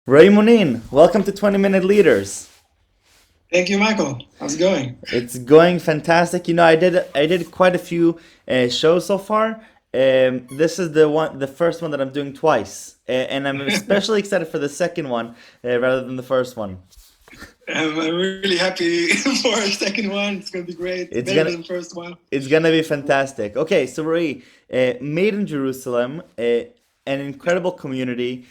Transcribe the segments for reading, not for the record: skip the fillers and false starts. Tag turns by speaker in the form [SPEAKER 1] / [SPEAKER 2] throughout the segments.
[SPEAKER 1] Ray Munin, welcome to 20 Minute Leaders.
[SPEAKER 2] Thank you, Michael. How's it going?
[SPEAKER 1] It's going fantastic. I did quite a few shows so far. This is the first one that I'm doing twice, and I'm especially excited for the second one rather than the first one.
[SPEAKER 2] I'm really happy for our second one. It's going to be great.
[SPEAKER 1] It's
[SPEAKER 2] Better
[SPEAKER 1] gonna
[SPEAKER 2] than the first one.
[SPEAKER 1] it's gonna be fantastic. Okay, so Ray, made in Jerusalem, an incredible community.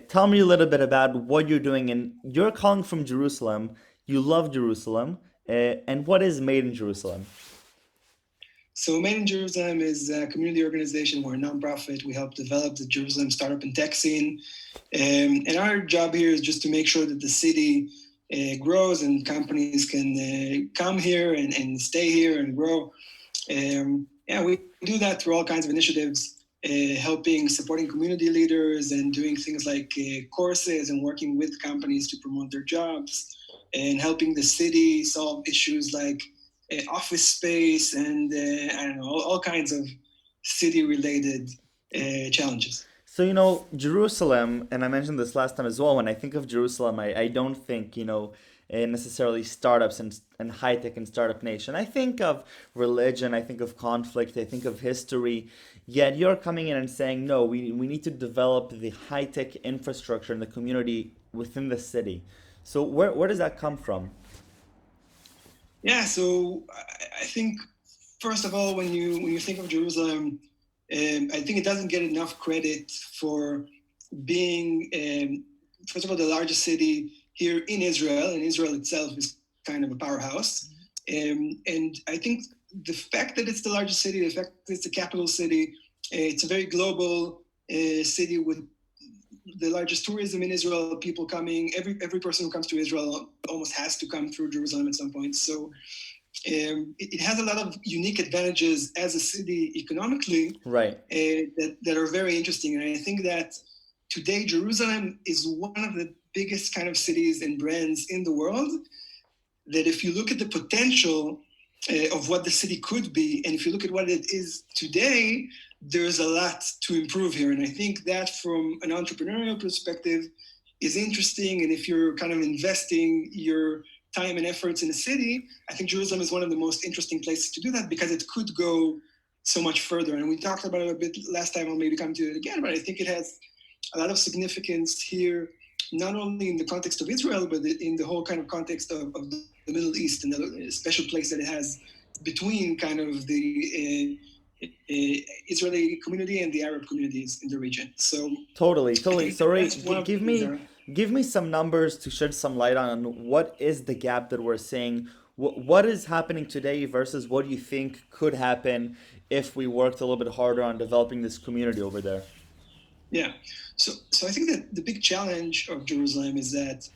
[SPEAKER 1] Tell me a little bit about what you're doing, and you're calling from Jerusalem. You love Jerusalem, and what is made in Jerusalem?
[SPEAKER 2] So, Made in Jerusalem is a community organization. We're a nonprofit. We help develop the Jerusalem startup and tech scene. And our job here is just to make sure that the city grows and companies can come here and stay here and grow. Yeah, we do that through all kinds of initiatives, helping, supporting community leaders and doing things like courses and working with companies to promote their jobs and helping the city solve issues like office space and I don't know, all kinds of city-related challenges.
[SPEAKER 1] So, Jerusalem, and I mentioned this last time as well, when I think of Jerusalem, I don't think, necessarily startups and high tech and startup nation. I think of religion, I think of conflict, I think of history. Yet you're coming in and saying, no, we need to develop the high tech infrastructure and the community within the city. So, where does that come from?
[SPEAKER 2] Yeah, so I think first of all, when you think of Jerusalem, I think it doesn't get enough credit for being, first of all, the largest city here in Israel, and Israel itself is kind of a powerhouse. And I think the fact that it's the largest city, the fact that it's the capital city, it's a very global city with the largest tourism in Israel, people coming, every person who comes to Israel almost has to come through Jerusalem at some point. So it has a lot of unique advantages as a city economically
[SPEAKER 1] Right.
[SPEAKER 2] that are very interesting. And I think that today Jerusalem is one of the biggest kind of cities and brands in the world, that if you look at the potential of what the city could be, and if you look at what it is today, there's a lot to improve here. And I think that from an entrepreneurial perspective is interesting. And if you're kind of investing your time and efforts in a city, I think Jerusalem is one of the most interesting places to do that because it could go so much further. And we talked about it a bit last time, I'll maybe come to it again, but I think it has a lot of significance here, not only in the context of Israel, but in the whole kind of context of the Middle East and the special place that it has between kind of the Israeli community and the Arab communities in the region. So
[SPEAKER 1] Totally,
[SPEAKER 2] I
[SPEAKER 1] totally.
[SPEAKER 2] think
[SPEAKER 1] So, Ray,
[SPEAKER 2] that's one of the
[SPEAKER 1] give
[SPEAKER 2] things
[SPEAKER 1] me
[SPEAKER 2] there.
[SPEAKER 1] give me some numbers to shed some light on what is the gap that we're seeing. What is happening today versus what you think could happen if we worked a little bit harder on developing this community over there.
[SPEAKER 2] Yeah. So I think that the big challenge of Jerusalem is that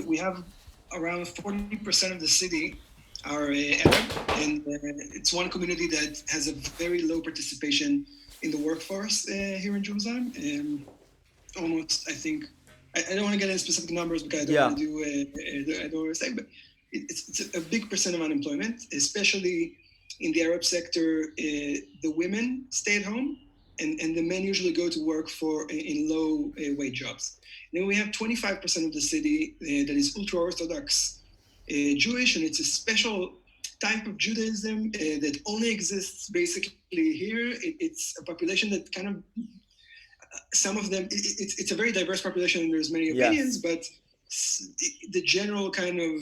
[SPEAKER 2] we have around 40% of the city are Arab, and it's one community that has a very low participation in the workforce here in Jerusalem. Almost, I think, I don't want to get into specific numbers because I don't want
[SPEAKER 1] Yeah.
[SPEAKER 2] to do, I don't want to say, but it's a big percent of unemployment, especially in the Arab sector. The women stay at home, and the men usually go to work for in low wage jobs. And then we have 25% of the city that is ultra Orthodox Jewish, and it's a special type of Judaism that only exists basically here. It's a population that kind of some of them it's a very diverse population and there's many opinions,
[SPEAKER 1] Yes.
[SPEAKER 2] but the general kind of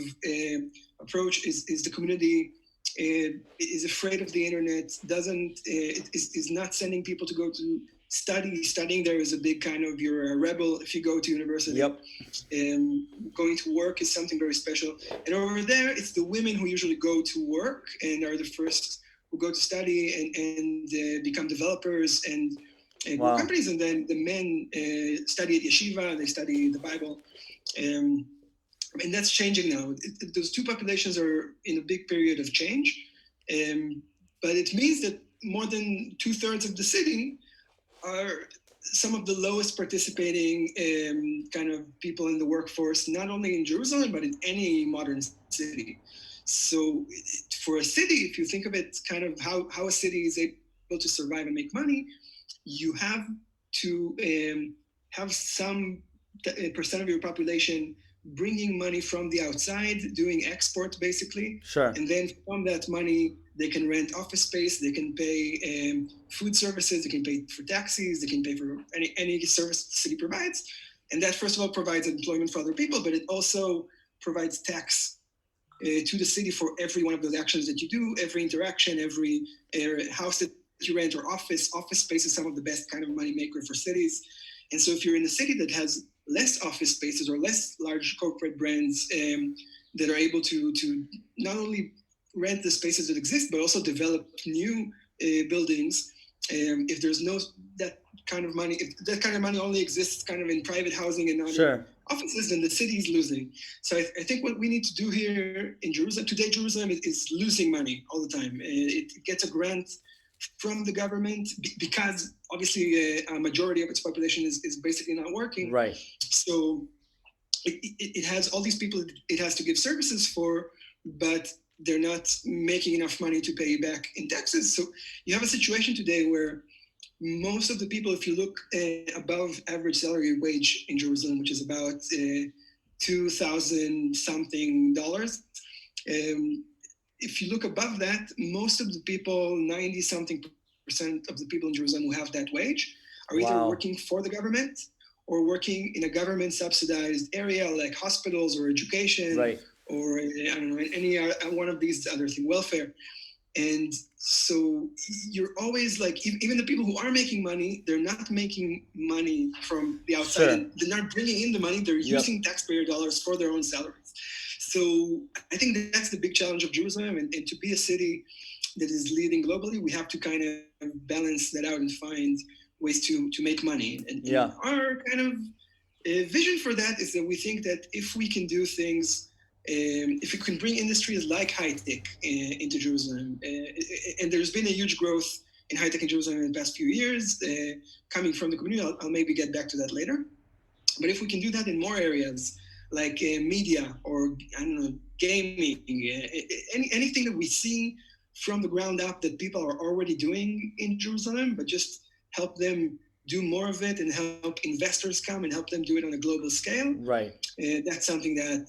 [SPEAKER 2] approach is the community is afraid of the internet, doesn't is not sending people to go to studying there is a big kind of, you're a rebel if you go to university.
[SPEAKER 1] Yep.
[SPEAKER 2] Going to work is something very special, and over there it's the women who usually go to work and are the first who go to study and become developers and grow
[SPEAKER 1] Wow.
[SPEAKER 2] companies, and then the men study at yeshiva, they study the Bible. Um, and that's changing now. Those two populations are in a big period of change, but it means that more than 2/3 of the city are some of the lowest participating kind of people in the workforce, not only in Jerusalem, but in any modern city. So for a city, if you think of it kind of how a city is able to survive and make money, you have to have some percent of your population bringing money from the outside, doing export basically,
[SPEAKER 1] Sure.
[SPEAKER 2] and then from that money they can rent office space, they can pay food services, they can pay for taxis, they can pay for any service the city provides, and that first of all provides employment for other people, but it also provides tax to the city for every one of those actions that you do, every interaction, every house that you rent or office space is some of the best kind of money maker for cities. And so if you're in a city that has less office spaces or less large corporate brands that are able to not only rent the spaces that exist, but also develop new buildings. If there's no that kind of money, if that kind of money only exists kind of in private housing and not in
[SPEAKER 1] Sure.
[SPEAKER 2] offices, then the city is losing. So I think what we need to do here in Jerusalem today, Jerusalem is losing money all the time. It gets a grant from the government because obviously a majority of its population is basically not working.
[SPEAKER 1] Right.
[SPEAKER 2] So it has all these people it has to give services for, but they're not making enough money to pay back in taxes. So you have a situation today where most of the people, if you look above average salary wage in Jerusalem, which is about 2,000 something dollars, if you look above that, most of the people, 90 something percent of the people in Jerusalem who have that wage are either
[SPEAKER 1] Wow.
[SPEAKER 2] working for the government or working in a government subsidized area like hospitals or education
[SPEAKER 1] Right.
[SPEAKER 2] or I don't know, any one of these other things, welfare. And so you're always like, even the people who are making money, they're not making money from the outside
[SPEAKER 1] Sure.
[SPEAKER 2] and they're not bringing in the money, they're
[SPEAKER 1] Yep.
[SPEAKER 2] using taxpayer dollars for their own salaries. So I think that's the big challenge of Jerusalem. And to be a city that is leading globally, we have to kind of balance that out and find ways to make money. And
[SPEAKER 1] Yeah.
[SPEAKER 2] our kind of vision for that is that we think that if we can do things, if we can bring industries like high tech into Jerusalem, and there's been a huge growth in high tech in Jerusalem in the past few years, coming from the community. I'll maybe get back to that later. But if we can do that in more areas, like media or I don't know, gaming, anything that we see from the ground up that people are already doing in Jerusalem, but just help them do more of it and help investors come and help them do it on a global scale.
[SPEAKER 1] Right.
[SPEAKER 2] That's something that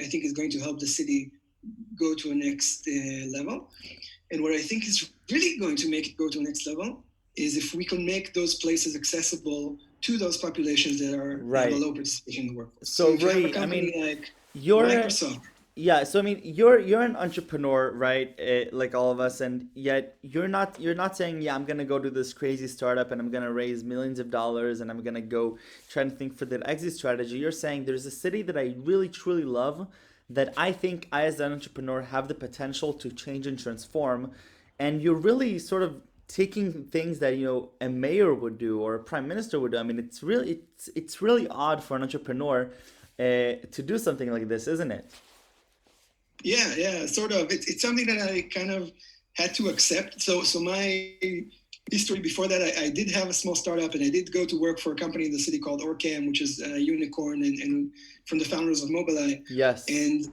[SPEAKER 2] I think is going to help the city go to a next level. And what I think is really going to make it go to a next level is if we can make those places accessible to those populations that have a
[SPEAKER 1] Right.
[SPEAKER 2] low participation in the workforce. So
[SPEAKER 1] So
[SPEAKER 2] if you have a
[SPEAKER 1] Roy, I
[SPEAKER 2] company
[SPEAKER 1] mean,
[SPEAKER 2] like
[SPEAKER 1] you're
[SPEAKER 2] Microsoft,
[SPEAKER 1] yeah. So I mean, you're an entrepreneur, right? Like all of us, and yet you're not saying, yeah, I'm gonna go to this crazy startup and I'm gonna raise millions of dollars and I'm gonna go try and think for the exit strategy. You're saying there's a city that I really truly love that I think I as an entrepreneur have the potential to change and transform, and you're really sort of taking things that a mayor would do or a prime minister would do. I mean, it's really odd for an entrepreneur to do something like this, isn't it?
[SPEAKER 2] yeah, sort of. It's something that I kind of had to accept. So my history before that, I did have a small startup and I did go to work for a company in the city called Orcam, which is a unicorn and from the founders of Mobileye.
[SPEAKER 1] Yes.
[SPEAKER 2] And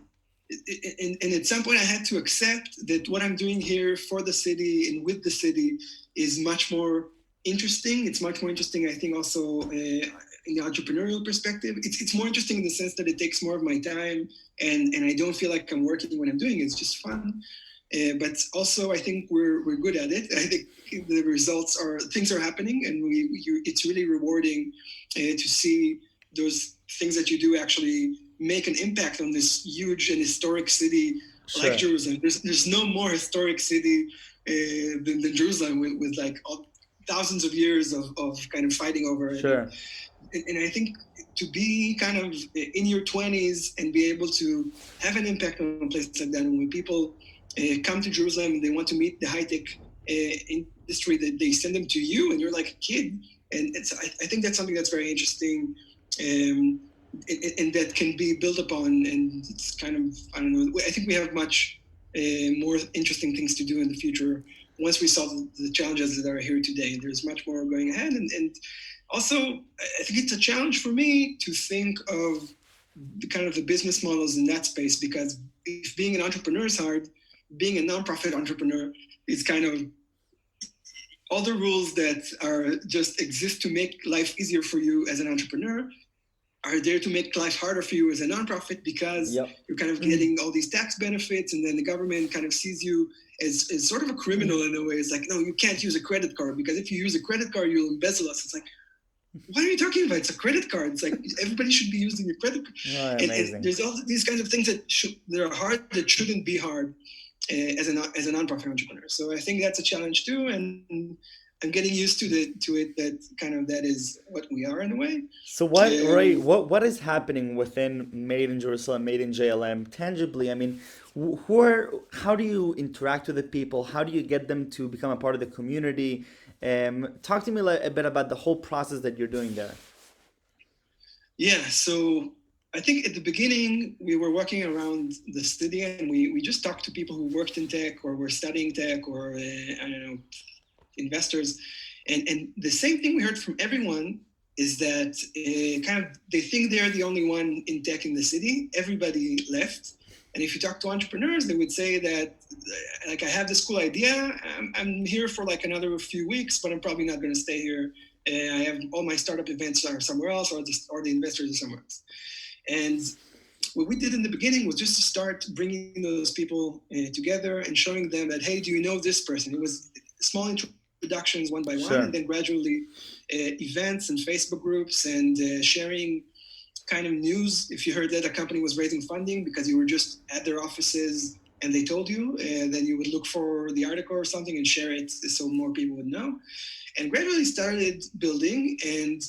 [SPEAKER 2] at some point I had to accept that what I'm doing here for the city and with the city is much more interesting. It's much more interesting, I think, also in the entrepreneurial perspective. It's more interesting in the sense that it takes more of my time and I don't feel like I'm working when I'm doing it. It's just fun. But also, I think we're good at it. I think the results are things are happening, and it's really rewarding to see those things that you do actually make an impact on this huge and historic city like
[SPEAKER 1] Sure.
[SPEAKER 2] Jerusalem. There's no more historic city than Jerusalem with like thousands of years of kind of fighting over it.
[SPEAKER 1] Sure.
[SPEAKER 2] And I think to be kind of in your 20s and be able to have an impact on a place like that, and when people come to Jerusalem and they want to meet the high tech industry, that they send them to you, and you're like a kid, and I think that's something that's very interesting, and that can be built upon. And it's kind of I don't know. I think we have much more interesting things to do in the future once we solve the challenges that are here today. There's much more going ahead, and also I think it's a challenge for me to think of the kind of the business models in that space, because if being an entrepreneur is hard, being a nonprofit entrepreneur is kind of all the rules that are just exist to make life easier for you as an entrepreneur are there to make life harder for you as a nonprofit, because
[SPEAKER 1] Yep.
[SPEAKER 2] you're kind of getting all these tax benefits, and then the government kind of sees you as sort of a criminal in a way. It's like, no, you can't use a credit card, because if you use a credit card, you'll embezzle us. It's like, what are you talking about? It's a credit card. It's like everybody should be using a credit card.
[SPEAKER 1] Oh,
[SPEAKER 2] And
[SPEAKER 1] amazing.
[SPEAKER 2] there's all these kinds of things that are hard, that shouldn't be hard as a nonprofit entrepreneur. So I think that's a challenge too, and I'm getting used to it. That kind of that is what we are in a way.
[SPEAKER 1] So what, right,
[SPEAKER 2] Um,
[SPEAKER 1] what is happening within Made in Jerusalem, Made in JLM tangibly? I mean, who are, how do you interact with the people? How do you get them to become a part of the community? Talk to me a bit about the whole process that you're doing there.
[SPEAKER 2] yeah, so I think at the beginning we were walking around the city, and we just talked to people who worked in tech or were studying tech, or I don't know, investors, and the same thing we heard from everyone is that kind of they think they're the only one in tech in the city. Everybody left, and if you talk to entrepreneurs, they would say that like, I have this cool idea. I'm here for like another few weeks, but I'm probably not going to stay here. I have all my startup events are somewhere else, or the investors are somewhere else. And what we did in the beginning was just to start bringing those people together and showing them that, hey, do you know this person? It was small introductions one by one, and
[SPEAKER 1] Sure.
[SPEAKER 2] then gradually events and Facebook groups, and sharing kind of news. If you heard that a company was raising funding because you were just at their offices and they told you, then you would look for the article or something and share it so more people would know. And gradually started building, and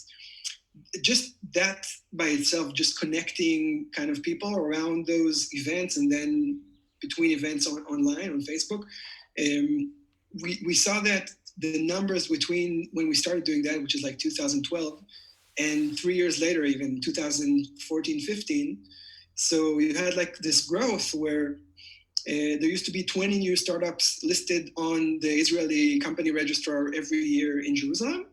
[SPEAKER 2] just that by itself, just connecting kind of people around those events, and then between events online on Facebook, we saw that the numbers between when we started doing that, which is like 2012, and 3 years later, even 2014-15, so you had like this growth where there used to be 20 new startups listed on the Israeli company registrar every year in Jerusalem.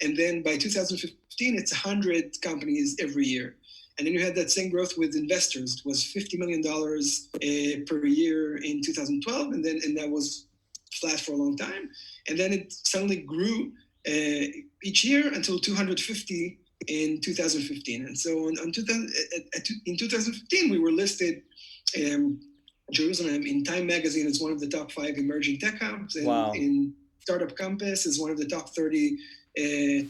[SPEAKER 2] And then by 2015, it's 100 companies every year. And then you had that same growth with investors. It was $50 million per year in 2012, and that was flat for a long time. And then it suddenly grew each year until 250 in 2015. And so in 2015, we were listed Jerusalem in Time Magazine as one of the top 5 emerging tech hubs, and
[SPEAKER 1] Wow.
[SPEAKER 2] in Startup Compass as one of the top 30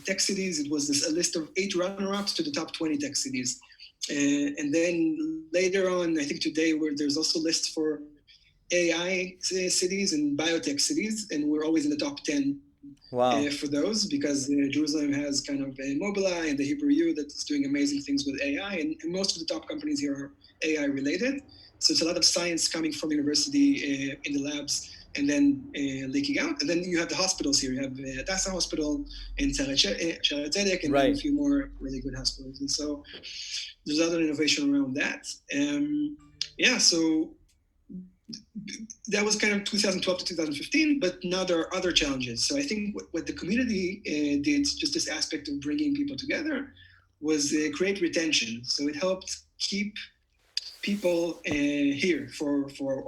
[SPEAKER 2] tech cities. It was a list of 8 runner-ups to the top 20 tech cities. And then later on, I think today, there's also lists for AI cities and biotech cities, and we're always in the top 10
[SPEAKER 1] Wow.
[SPEAKER 2] for those, because Jerusalem has kind of Mobileye and the Hebrew U that's doing amazing things with AI, and most of the top companies here are AI related. So it's a lot of science coming from university in the labs, and then leaking out. And then you have the hospitals here. You have Hadassah Hospital and Shaare Tzedek, and then a
[SPEAKER 1] Right.
[SPEAKER 2] few more really good hospitals. And so there's other innovation around that. Yeah, so that was kind of 2012 to 2015, but now there are other challenges. So I think what the community did, just this aspect of bringing people together, was create retention. So it helped keep people here for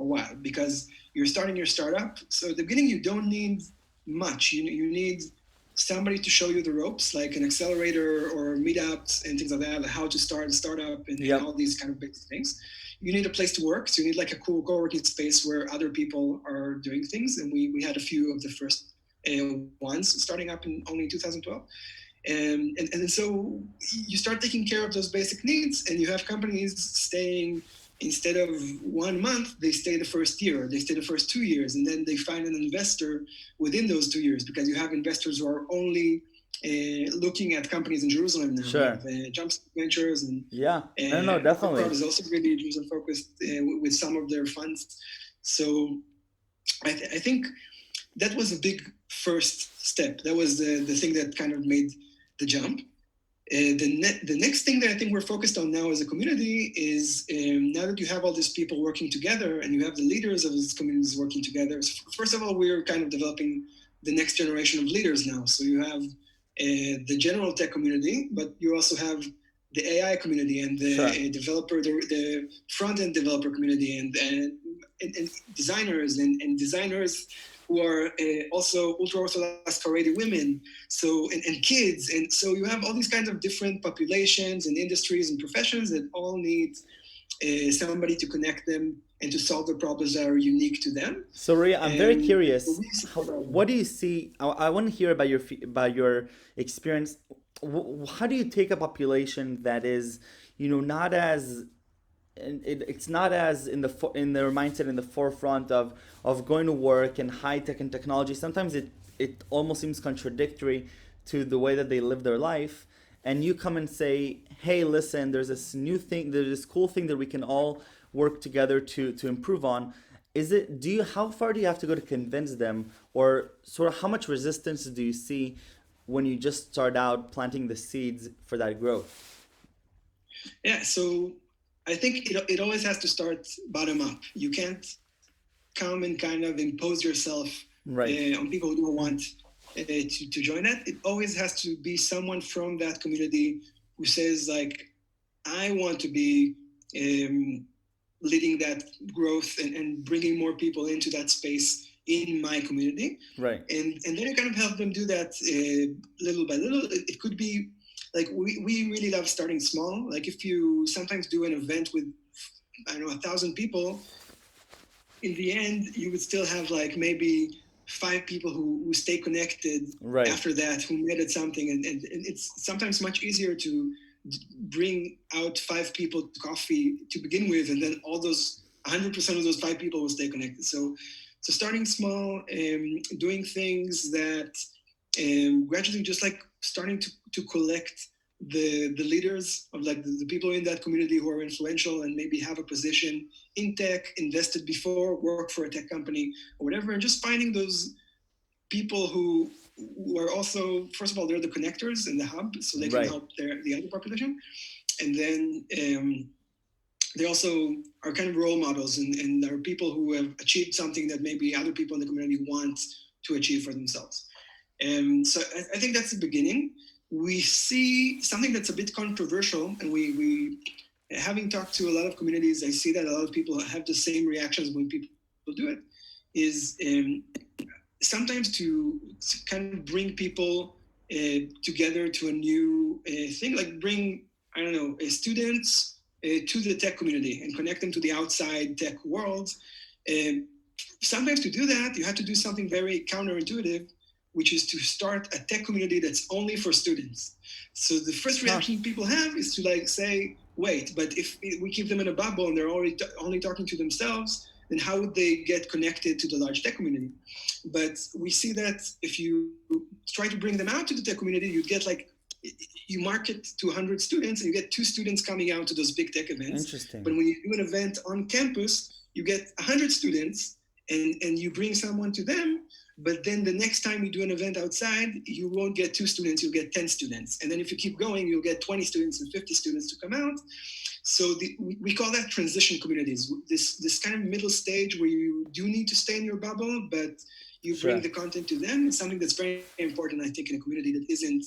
[SPEAKER 2] a while, because you're starting your startup. So at the beginning, you don't need much. You need somebody to show you the ropes, like an accelerator or meetups and things like that, like how to start a startup, and all
[SPEAKER 1] Yep.
[SPEAKER 2] these kind of basic things. You need a place to work. So you need like a cool co-working space where other people are doing things. And we had a few of the first ones starting up in only 2012. And so you start taking care of those basic needs, and you have companies staying, instead of 1 month, they stay the first year, they stay the first 2 years, and then they find an investor within those 2 years, because you have investors who are only looking at companies in Jerusalem now. We
[SPEAKER 1] Sure.
[SPEAKER 2] have Jumpstart Ventures, and
[SPEAKER 1] Yeah. No, no,
[SPEAKER 2] Crowd
[SPEAKER 1] definitely.
[SPEAKER 2] is also really Jerusalem focused with some of their funds. So I think that was a big first step. That was the thing that kind of made the jump. The next thing that I think we're focused on now as a community is now that you have all these people working together and you have the leaders of these communities working together. So first of all, we're kind of developing the next generation of leaders now. So you have the general tech community, but you also have the AI community and the
[SPEAKER 1] Sure.
[SPEAKER 2] the front end developer community and designers and designers who are also ultra orthodox Haredi women, so and kids, and so you have all these kinds of different populations and industries and professions that all need somebody to connect them and to solve the problems that are unique to them.
[SPEAKER 1] So Ria, I'm very
[SPEAKER 2] And so
[SPEAKER 1] curious.
[SPEAKER 2] we see
[SPEAKER 1] What do you see? I want to hear about about your experience. How do you take a population that is, not as and it's not as in their mindset in the forefront of going to work and high tech and technology. Sometimes it almost seems contradictory to the way that they live their life. And you come and say, "Hey, listen, there's this new thing, there's this cool thing that we can all work together to improve on." Is it do you how far do you have to go to convince them, or sort of how much resistance do you see when you just start out planting the seeds for that growth?
[SPEAKER 2] yeah, so I think it always has to start bottom up. You can't come and kind of impose yourself
[SPEAKER 1] Right.
[SPEAKER 2] on people who don't want to join it. It always has to be someone from that community who says like, I want to be um, leading that growth and bringing more people into that space in my community.
[SPEAKER 1] Right.
[SPEAKER 2] And then you kind of help them do that little by little. It could be like we really love starting small. Like if you sometimes do an event with, I don't know, 1,000 people, in the end, you would still have like maybe 5 people who stay connected
[SPEAKER 1] Right.
[SPEAKER 2] after that, who made it something. And it's sometimes much easier to bring out 5 people to coffee to begin with, and then all those 100% of those 5 people will stay connected. So starting small, doing things that gradually just like starting to collect the leaders of like the people in that community who are influential and maybe have a position in tech, invested before, work for a tech company or whatever, and just finding those people who are also, first of all, they're the connectors in the hub, so they can
[SPEAKER 1] Right.
[SPEAKER 2] help the other population, and then they also are kind of role models and are people who have achieved something that maybe other people in the community want to achieve for themselves. So I think that's the beginning. We see something that's a bit controversial, and we having talked to a lot of communities, I see that a lot of people have the same reactions when people do it. Is sometimes to kind of bring people together to a new thing, like bring, I don't know, students to the tech community and connect them to the outside tech world. Um, Sometimes to do that, you have to do something very counterintuitive, which is to start a tech community that's only for students. So the first
[SPEAKER 1] Huh.
[SPEAKER 2] reaction people have is to like say, wait, but if we keep them in a bubble and they're already only talking to themselves, then how would they get connected to the large tech community? But we see that if you try to bring them out to the tech community, you get like, you market to 100 students and you get 2 students coming out to those big tech events.
[SPEAKER 1] Interesting.
[SPEAKER 2] But when you do an event on campus, you get 100 students and you bring someone to them. But then the next time you do an event outside, you won't get 2 students, you'll get 10 students. And then if you keep going, you'll get 20 students and 50 students to come out. So we call that transition communities. This kind of middle stage where you do need to stay in your bubble, but you bring
[SPEAKER 1] Sure.
[SPEAKER 2] the content to them. It's something that's very important, I think, in a community that isn't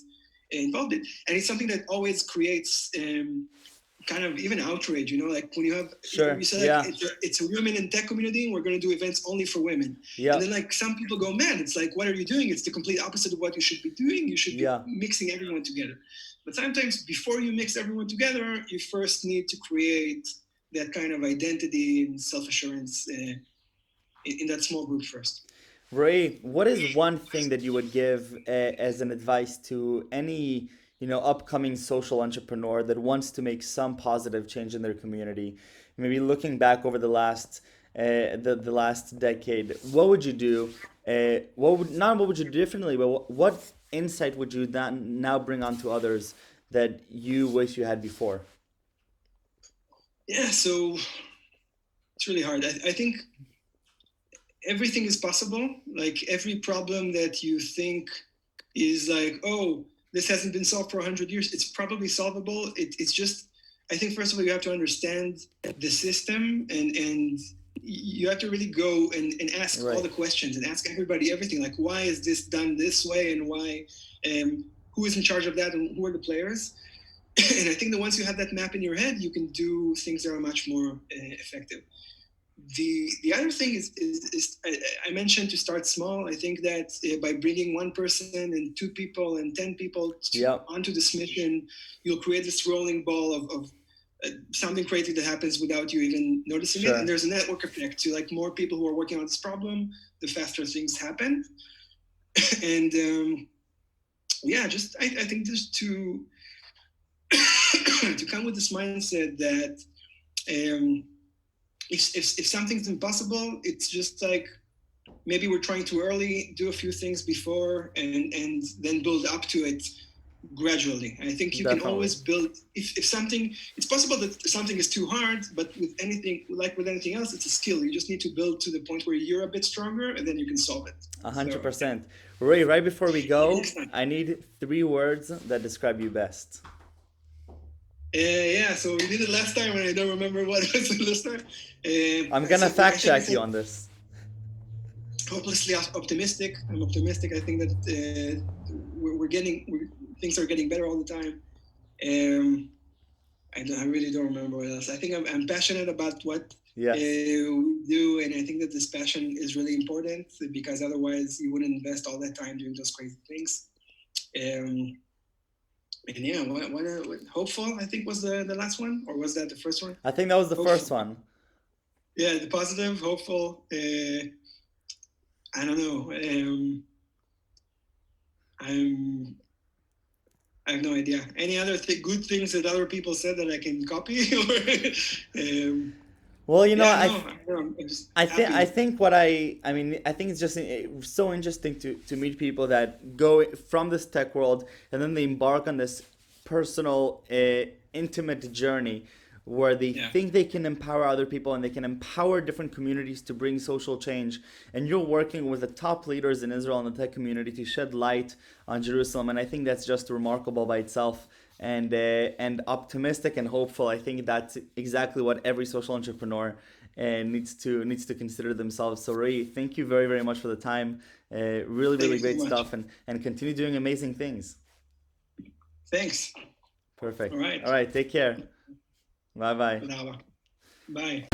[SPEAKER 2] involved in. And it's something that always creates kind of even outrage, like when you have,
[SPEAKER 1] Sure.
[SPEAKER 2] you say like
[SPEAKER 1] Yeah.
[SPEAKER 2] it's a women in tech community and we're going to do events only for women. And
[SPEAKER 1] Yeah.
[SPEAKER 2] then like some people go mad. It's like, what are you doing? It's the complete opposite of what you should be doing. You should be
[SPEAKER 1] Yeah.
[SPEAKER 2] mixing everyone together. But sometimes before you mix everyone together, you first need to create that kind of identity and self-assurance in that small group first.
[SPEAKER 1] Ray, what is one thing that you would give as an advice to any, upcoming social entrepreneur that wants to make some positive change in their community? Maybe looking back over the last decade, what would you do? What would you do differently, but what insight would you now bring on to others that you wish you had before?
[SPEAKER 2] Yeah, so it's really hard. I think everything is possible. Like every problem that you think is like, oh, this hasn't been solved for 100 years. It's probably solvable. It's just, I think, first of all, you have to understand the system, and you have to really go and ask all the questions and ask everybody everything. Like, why is this done this way, and why, who is in charge of that, and who are the players? And I think that once you have that map in your head, you can do things that are much more effective. The other thing is I mentioned to start small. I think that by bringing one person and two people and 10 people onto this mission, you'll create this rolling ball of something crazy that happens without you even noticing it. And there's a network effect to, like, more people who are working on this problem, the faster things happen. And just I think just to to come with this mindset that if something's impossible, it's just like, maybe we're trying too early, do a few things before, and then build up to it gradually. I think you can always build, if something, it's possible that something is too hard, but with anything, like with anything else, it's a skill. You just need to build to the point where you're a bit stronger, and then you can solve it.
[SPEAKER 1] 100%. Ray, right before we go, I need 3 words that describe you best.
[SPEAKER 2] So we did it last time, and I don't remember what it was this time.
[SPEAKER 1] I'm gonna fact check you on this.
[SPEAKER 2] Hopelessly optimistic. I'm optimistic. I think that things are getting better all the time. I really don't remember what else. I think I'm passionate about what we do, and I think that this passion is really important, because otherwise you wouldn't invest all that time doing those crazy things. What hopeful, I think, was the last one, or was that the first one?
[SPEAKER 1] I think that was the first one.
[SPEAKER 2] Yeah, the positive, hopeful. I don't know. I have no idea. Any other good things that other people said that I can copy?
[SPEAKER 1] Well, you know, I think it's just so interesting to meet people that go from this tech world and then they embark on this personal, intimate journey where they think they can empower other people and they can empower different communities to bring social change. And you're working with the top leaders in Israel and the tech community to shed light on Jerusalem. And I think that's just remarkable by itself. And optimistic and hopeful. I think that's exactly what every social entrepreneur needs to consider themselves. So Ray, thank you very, very much for the time. Really great stuff, and continue doing amazing things.
[SPEAKER 2] Thanks.
[SPEAKER 1] Perfect. All right. Take care. Bye.
[SPEAKER 2] Bye.